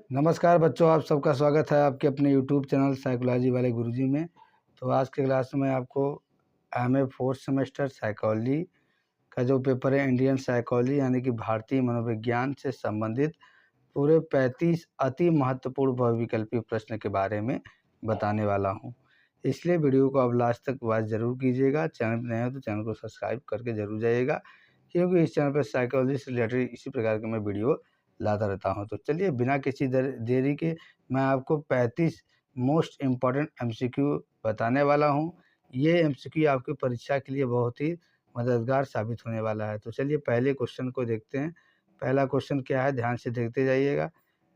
नमस्कार बच्चों, आप सबका स्वागत है आपके अपने यूट्यूब चैनल साइकोलॉजी वाले गुरुजी में। तो आज के क्लास में आपको एमए फोर्थ सेमेस्टर साइकोलॉजी का जो पेपर है इंडियन साइकोलॉजी यानी कि भारतीय मनोविज्ञान से संबंधित पूरे 35 अति महत्वपूर्ण बहुविकल्पी प्रश्न के बारे में बताने वाला हूं। इसलिए वीडियो को आप लास्ट तक वॉच जरूर कीजिएगा। चैनल पर नए हो तो चैनल को सब्सक्राइब करके जरूर जाइएगा, क्योंकि इस चैनल पर साइकोलॉजी से रिलेटेड इसी प्रकार के मैं वीडियो लाता रहता हूं। तो चलिए बिना किसी देरी के मैं आपको 35 मोस्ट इम्पॉर्टेंट एमसीक्यू बताने वाला हूं। ये एमसीक्यू आपकी परीक्षा के लिए बहुत ही मददगार साबित होने वाला है। तो चलिए पहले क्वेश्चन को देखते हैं। पहला क्वेश्चन क्या है, ध्यान से देखते जाइएगा।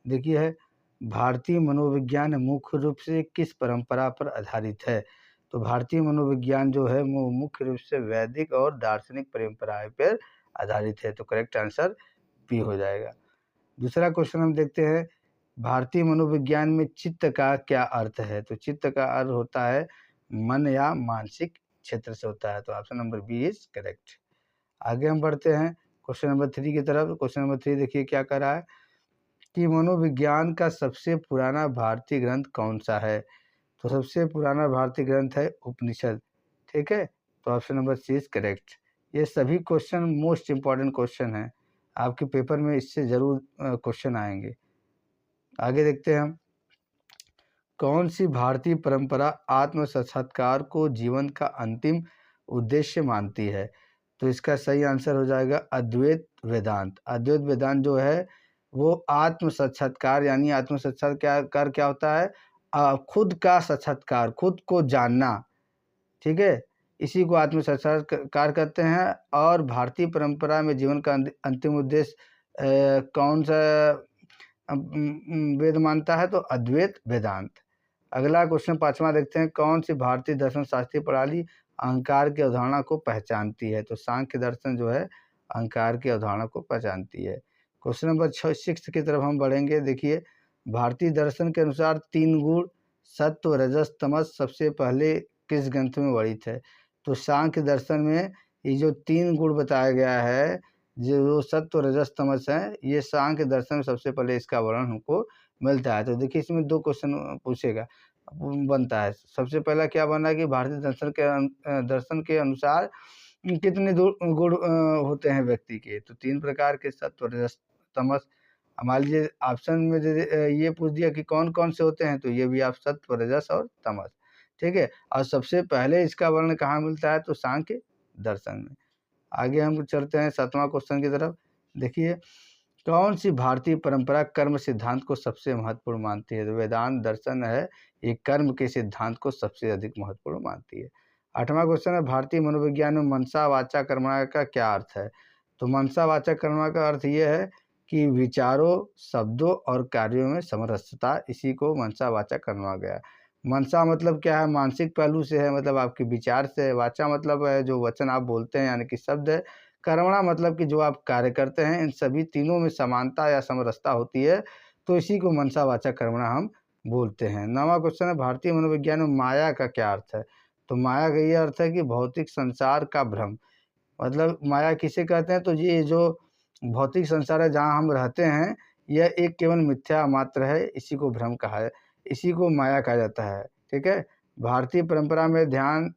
देखिए है, भारतीय मनोविज्ञान मुख्य रूप से किस परंपरा पर आधारित है? तो भारतीय मनोविज्ञान जो है वो मुख्य रूप से वैदिक और दार्शनिक परंपराएं पर आधारित है। तो करेक्ट आंसर बी हो जाएगा। दूसरा क्वेश्चन हम देखते हैं, भारतीय मनोविज्ञान में चित्त का क्या अर्थ है? तो चित्त का अर्थ होता है मन या मानसिक क्षेत्र से होता है। तो option number B is correct. आगे हम बढ़ते हैं क्वेश्चन नंबर 3 की तरफ। क्वेश्चन नंबर 3 देखिए क्या कर रहा है कि मनोविज्ञान का सबसे पुराना भारतीय ग्रंथ कौन सा है? तो सबसे पुराना भारतीय ग्रंथ है उपनिषद। ठीक है, तो option number C is correct. ये सभी क्वेश्चन मोस्ट इम्पॉर्टेंट क्वेश्चन हैं, आपके पेपर में इससे ज़रूर क्वेश्चन आएंगे। आगे देखते हैं हम, कौन सी भारतीय परंपरा आत्म साक्षात्कार को जीवन का अंतिम उद्देश्य मानती है? तो इसका सही आंसर हो जाएगा अद्वैत वेदांत। अद्वैत वेदांत जो है वो आत्म साक्षात्कार यानी आत्म साक्षात्कार क्या होता है? खुद का साक्षात्कार, खुद को जानना। ठीक है, इसी को आत्म साक्षात्कार कहते हैं। और भारतीय परंपरा में जीवन का अंतिम उद्देश्य कौन सा वेद मानता है? तो अद्वैत वेदांत। अगला क्वेश्चन पांचवा देखते हैं, कौन सी भारतीय दर्शन शास्त्रीय प्रणाली अहंकार की अवधारणा को पहचानती है? तो सांख्य दर्शन जो है अहंकार की अवधारणा को पहचानती है। क्वेश्चन नंबर 6 की तरफ हम बढ़ेंगे। देखिए, भारतीय दर्शन के अनुसार 3 गुण सत्व रजस तमस सबसे पहले किस ग्रंथ में वर्णित है? तो सांख्य दर्शन में ये जो 3 गुण बताया गया है, जो सत्व रजस तमस है, ये सांख्य दर्शन में सबसे पहले इसका वर्णन हमको मिलता है। तो देखिए इसमें 2 क्वेश्चन पूछेगा बनता है। सबसे पहला क्या बना कि भारतीय दर्शन के अनुसार कितने गुण होते हैं व्यक्ति के? तो 3 प्रकार के, सत्व रजस तमस। मान लीजिए ऑप्शन में ये पूछ दिया कि कौन कौन से होते हैं, तो ये भी आप सत्व रजस और तमस। ठीक है, और सबसे पहले इसका वर्णन कहाँ मिलता है? तो सांख्य दर्शन में। आगे हम चलते हैं 7वां क्वेश्चन की तरफ। देखिए, कौन सी भारतीय परंपरा कर्म सिद्धांत को सबसे महत्वपूर्ण मानती है? तो वेदांत दर्शन है, ये कर्म के सिद्धांत को सबसे अधिक महत्वपूर्ण मानती है। 8वां क्वेश्चन है, भारतीय मनोविज्ञान में मनसा वाचा कर्मणा का क्या अर्थ है? तो मनसा वाचा कर्मणा का अर्थ ये है कि विचारों, शब्दों और कार्यों में समरसता, इसी को मनसा वाचा कर्मणा गया है। मनसा मतलब क्या है? मानसिक पहलू से है, मतलब आपके विचार से है। वाचा मतलब है जो वचन आप बोलते हैं यानी कि शब्द है। कर्मणा मतलब कि जो आप कार्य करते हैं, इन सभी तीनों में समानता या समरसता होती है, तो इसी को मनसा वाचा कर्मणा हम बोलते हैं। 9वां क्वेश्चन है, भारतीय मनोविज्ञान में माया का क्या अर्थ है? तो माया का ये अर्थ है कि भौतिक संसार का भ्रम। मतलब माया किसे कहते हैं? तो ये जो भौतिक संसार है जहाँ हम रहते हैं, यह एक केवल मिथ्या मात्र है, इसी को भ्रम कहा है, इसी को माया कहा जाता है। ठीक है, भारतीय परंपरा में ध्यान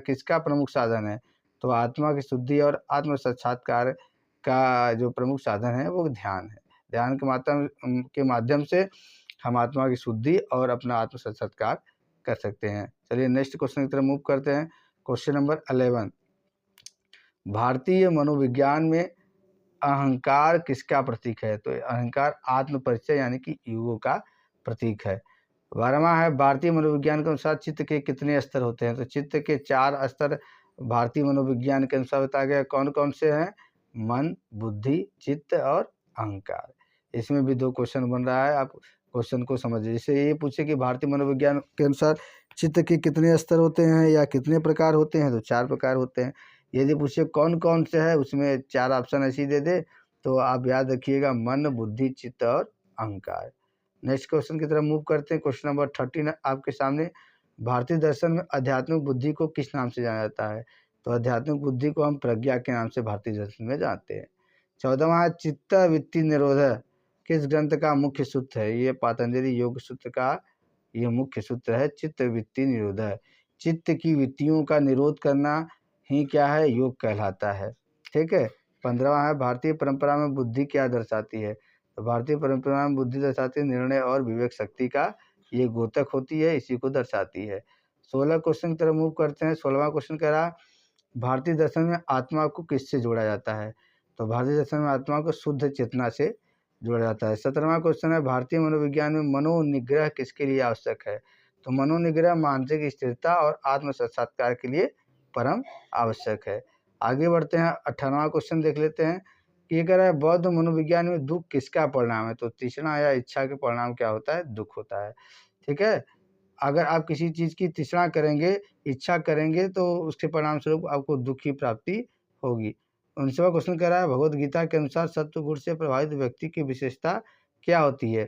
किसका प्रमुख साधन है? तो आत्मा की शुद्धि और आत्म साक्षात्कार का जो प्रमुख साधन है वो ध्यान है। ध्यान के माध्यम से हम आत्मा की शुद्धि और अपना आत्म साक्षात्कार कर सकते हैं। चलिए नेक्स्ट क्वेश्चन की तरफ मूव करते हैं। क्वेश्चन नंबर 11, भारतीय मनोविज्ञान में अहंकार किसका प्रतीक है? तो अहंकार आत्म परिचय यानी कि ईगो का प्रतीक है। 12वां है, भारतीय मनोविज्ञान के अनुसार चित्त के कितने स्तर होते हैं? तो चित्त के 4 स्तर भारतीय मनोविज्ञान के अनुसार बताया गया। कौन कौन से हैं? मन, बुद्धि, चित्त और अहंकार। इसमें भी 2 क्वेश्चन बन रहा है, आप क्वेश्चन को समझिए। जैसे ये पूछे कि भारतीय मनोविज्ञान के अनुसार चित्त के कितने स्तर होते हैं या कितने प्रकार होते हैं, तो 4 प्रकार होते हैं। यदि पूछे कौन कौन से है, उसमें 4 ऑप्शन ऐसे ही दे दे, तो आप याद रखिएगा मन, बुद्धि, चित्त और अहंकार। नेक्स्ट क्वेश्चन की तरफ मूव करते हैं। क्वेश्चन नंबर 13 आपके सामने, भारतीय दर्शन में आध्यात्मिक बुद्धि को किस नाम से जाना जाता है? तो आध्यात्मिक बुद्धि को हम प्रज्ञा के नाम से भारतीय दर्शन में जानते हैं। 14वां है, चित्त वृत्ति निरोध किस ग्रंथ का मुख्य सूत्र है? ये पातंजलि योग सूत्र का ये मुख्य सूत्र है, चित्त वृत्ति निरोधः। चित्त की वृत्तियों का निरोध करना ही क्या है? योग कहलाता है। ठीक है। 15वां है, भारतीय परंपरा में बुद्धि क्या दर्शाती है? तो भारतीय परंपरा में बुद्धि दर्शाती है निर्णय और विवेक शक्ति का ये द्योतक होती है, इसी को दर्शाती है। 16 क्वेश्चन की तरफ मूव करते हैं। 16वां क्वेश्चन कह रहा भारतीय दर्शन में आत्मा को किससे जोड़ा जाता है? तो भारतीय दर्शन में आत्मा को शुद्ध चेतना से जोड़ा जाता है। 17वां क्वेश्चन है, भारतीय मनोविज्ञान में मनोनिग्रह किसके लिए आवश्यक है? तो मनोनिग्रह मानसिक स्थिरता और आत्म साक्षात्कार के लिए परम आवश्यक है। आगे बढ़ते हैं, 18वां क्वेश्चन देख लेते हैं। ये कह रहा है बौद्ध मनोविज्ञान में दुख किसका परिणाम है? तो तृष्णा या इच्छा के परिणाम क्या होता है? दुख होता है। ठीक है। अगर आप किसी चीज़ की तृष्णा करेंगे, इच्छा करेंगे, तो उसके परिणाम स्वरूप आपको दुख की प्राप्ति होगी। 19वां क्वेश्चन कह रहा है भगवद गीता के अनुसार सत्व गुण से प्रभावित व्यक्ति की विशेषता क्या होती है?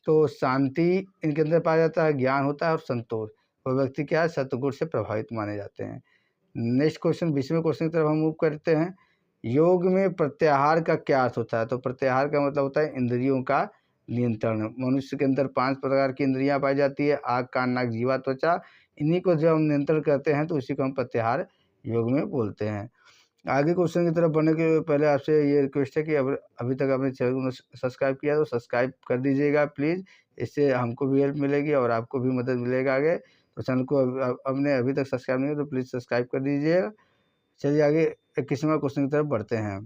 तो शांति इनके अंदर पाया जाता है, ज्ञान होता है और संतोष। वो व्यक्ति क्या है? सत्वगुण से प्रभावित माने जाते हैं। नेक्स्ट क्वेश्चन 20वें क्वेश्चन की तरफ हम मूव करते हैं। योग में प्रत्याहार का क्या अर्थ होता है? तो प्रत्याहार का मतलब होता है इंद्रियों का नियंत्रण। मनुष्य के अंदर 5 प्रकार की इंद्रियां पाई जाती है, आँख, कान, नाक, जीवा, त्वचा। इन्हीं को जब हम नियंत्रण करते हैं तो उसी को हम प्रत्याहार योग में बोलते हैं। आगे क्वेश्चन की तरफ बढ़ने के पहले आपसे ये रिक्वेस्ट है कि अभी तक आपने चैनल को सब्सक्राइब किया तो सब्सक्राइब कर दीजिएगा प्लीज़। इससे हमको भी हेल्प मिलेगी और आपको भी मदद मिलेगा आगे। तो चैनल को हमने अभी तक सब्सक्राइब नहीं किया तो प्लीज़ सब्सक्राइब कर दीजिएगा। चलिए आगे 21वां क्वेश्चन की तरफ बढ़ते हैं।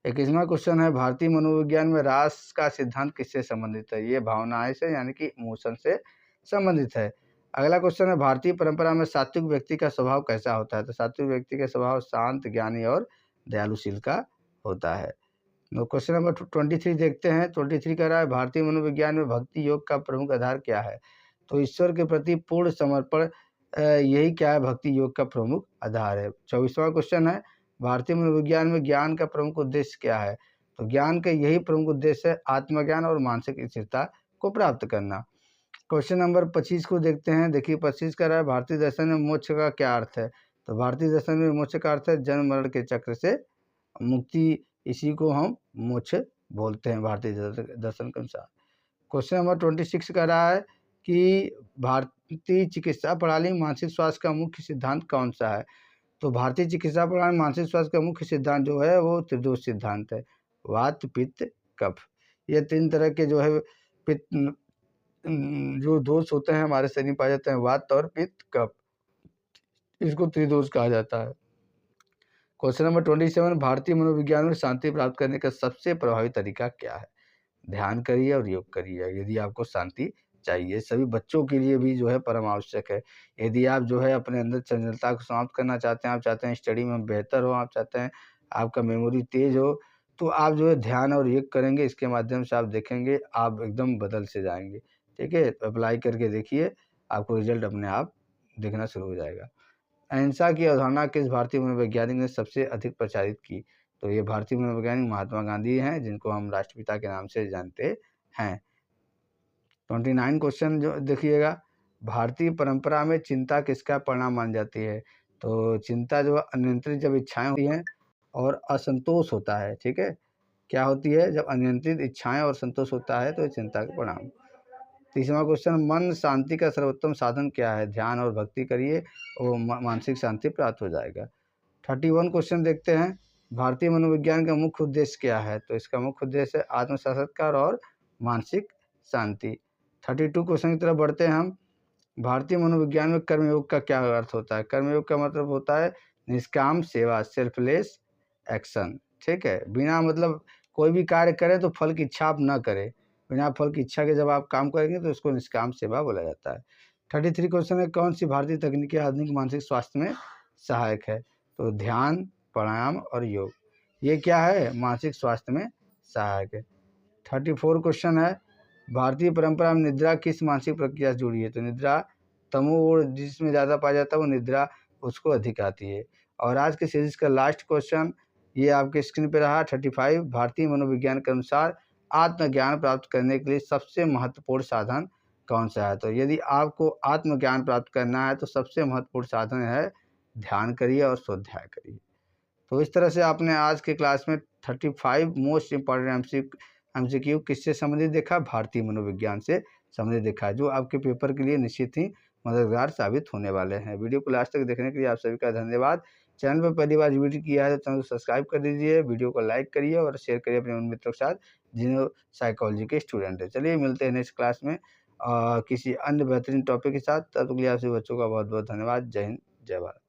21वां क्वेश्चन है भारतीय मनोविज्ञान में रास का सिद्धांत किससे संबंधित है? ये भावनाएं से यानी कि इमोशन से संबंधित है। अगला क्वेश्चन है भारतीय परंपरा में सात्विक व्यक्ति का स्वभाव कैसा होता है? तो सात्विक व्यक्ति का स्वभाव शांत, ज्ञानी और दयालुशील का होता है। क्वेश्चन नंबर 23 देखते हैं। 23 कह रहा है भारतीय मनोविज्ञान में भक्ति योग का प्रमुख आधार क्या है? तो ईश्वर के प्रति पूर्ण समर्पण यही क्या है? भक्ति योग का प्रमुख आधार है। 24वां क्वेश्चन है भारतीय मनोविज्ञान में ज्ञान का प्रमुख उद्देश्य क्या है? तो ज्ञान का यही प्रमुख उद्देश्य है आत्मज्ञान और मानसिक स्थिरता को प्राप्त करना। क्वेश्चन नंबर 25 को देखते हैं। देखिए 25 कह रहा है भारतीय दर्शन में मोक्ष का क्या अर्थ है? तो भारतीय दर्शन में मोक्ष का अर्थ है जन्म मरण के चक्र से मुक्ति, इसी को हम मोक्ष बोलते हैं भारतीय दर्शन के अनुसार। क्वेश्चन नंबर 26 कह रहा है कि भारतीय चिकित्सा प्रणाली मानसिक स्वास्थ्य का मुख्य सिद्धांत कौन सा है? तो भारतीय चिकित्सा प्रणाली मानसिक स्वास्थ्य का मुख्य सिद्धांत जो है वो त्रिदोष सिद्धांत है। वात, पित्त, कफ। ये 3 तरह के जो है पित्त जो दोष होते हैं हमारे शरीर में पाए जाते हैं, वात और पित्त, कफ। इसको त्रिदोष कहा जाता है। क्वेश्चन नंबर 27 भारतीय मनोविज्ञान में शांति प्राप्त करने का सबसे प्रभावी तरीका क्या है? ध्यान करिए और योग करिए यदि आपको शांति चाहिए। सभी बच्चों के लिए भी जो है परम आवश्यक है। यदि आप जो है अपने अंदर चंचलता को समाप्त करना चाहते हैं, आप चाहते हैं स्टडी में बेहतर हो, आप चाहते हैं आपका मेमोरी तेज हो, तो आप जो है ध्यान और योग करेंगे। इसके माध्यम से आप देखेंगे आप एकदम बदल से जाएंगे। ठीक है, अप्लाई करके देखिए, आपको रिजल्ट अपने आप दिखना शुरू हो जाएगा। अहिंसा की अवधारणा किस भारतीय मनोवैज्ञानिक ने सबसे अधिक प्रचारित की? तो ये भारतीय मनोवैज्ञानिक महात्मा गांधी हैं, जिनको हम राष्ट्रपिता के नाम से जानते हैं। 29 क्वेश्चन जो देखिएगा, भारतीय परंपरा में चिंता किसका परिणाम मान जाती है? तो चिंता जो अनियंत्रित जब इच्छाएं होती हैं और असंतोष होता है। ठीक है, क्या होती है? जब अनियंत्रित इच्छाएं और संतोष होता है तो चिंता का परिणाम। 30वां क्वेश्चन मन शांति का सर्वोत्तम साधन क्या है? ध्यान और भक्ति करिए और मानसिक शांति प्राप्त हो जाएगा। 31 क्वेश्चन देखते हैं। भारतीय मनोविज्ञान का मुख्य उद्देश्य क्या है? तो इसका मुख्य उद्देश्य है आत्म साक्षात्कार और मानसिक शांति। 32 क्वेश्चन की तरफ बढ़ते हैं हम। भारतीय मनोविज्ञान में कर्मयोग का क्या अर्थ होता है? कर्मयोग का मतलब होता है निष्काम सेवा, सेल्फलेस एक्शन। ठीक है, बिना मतलब कोई भी कार्य करें तो फल की इच्छा आप न करें। बिना फल की इच्छा के जब आप काम करेंगे तो उसको निष्काम सेवा बोला जाता है। 33 क्वेश्चन है कौन सी भारतीय तकनीकी आधुनिक मानसिक स्वास्थ्य में सहायक है? तो ध्यान, प्राणायाम और योग। ये क्या है? मानसिक स्वास्थ्य में सहायक है। 34 क्वेश्चन है भारतीय परंपरा में निद्रा किस मानसिक प्रक्रिया से जुड़ी है? तो निद्रा तमोगुण जिसमें ज़्यादा पाया जाता है वो निद्रा उसको अधिक आती है। और आज के सीरीज का लास्ट क्वेश्चन ये आपके स्क्रीन पे रहा 35। भारतीय मनोविज्ञान के अनुसार आत्मज्ञान प्राप्त करने के लिए सबसे महत्वपूर्ण साधन कौन सा है? तो यदि आपको आत्मज्ञान प्राप्त करना है तो सबसे महत्वपूर्ण साधन है ध्यान करिए और स्वाध्याय करिए। तो इस तरह से आपने आज के क्लास में 35 मोस्ट इम्पॉर्टेंट एमसीक्यू किससे संबंधित देखा, भारतीय मनोविज्ञान से संबंधित देखा है, जो आपके पेपर के लिए निश्चित ही मददगार साबित होने वाले हैं। वीडियो को लास्ट तक देखने के लिए आप सभी का धन्यवाद। चैनल पर पहली बार विजिट किया है तो चैनल को सब्सक्राइब कर दीजिए, वीडियो को लाइक करिए और शेयर करिए अपने उन मित्रों के साथ जिन्हें साइकोलॉजी के स्टूडेंट है। चलिए मिलते हैं नेक्स्ट क्लास में किसी अन्य बेहतरीन टॉपिक के साथ। तब तक के लिए आप सभी बच्चों का बहुत बहुत धन्यवाद। जय हिंद, जय भारत।